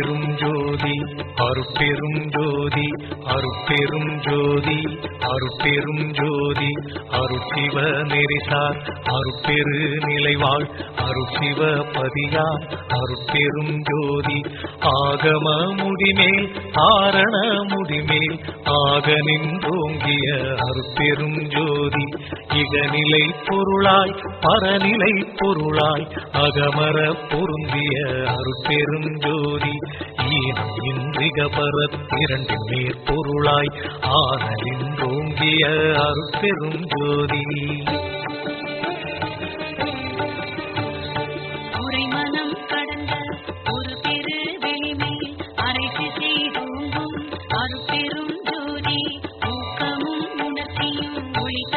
அருட்பெரும் ஜோதி அருட்பெரும் ஜோதி அருட்பெரும் ஜோதி அருட்பெரும் ஜோதி அருட்சிவ நெறிசார் அருட்பெரு நிலைவாழ் அருட்சிவ பதியார் அருட்பெரும் ஜோதி ஆகம முடிமேல் ஆரண முடிமேல் ஆக நின்றோங்கிய அருட்பெரும் ஜோதி இகநிலை பொருளாய் பரநிலை பொருளாய் அகமர பொருந்திய அருட்பெரும் ஜோதி ஈனம் இன்றிக பரத்திரண்டின் மேற்பொருளாய் ஆனலின்றோங்கிய அருட்பெரும் ஜோதி உரைமனம் கடந்த ஒரு பெரு வெளிமேல் அரைத்து செய்தோங்கும் அருட்பெரும் ஜோதி ஊக்கமும் உணர்ச்சியும் ஒளித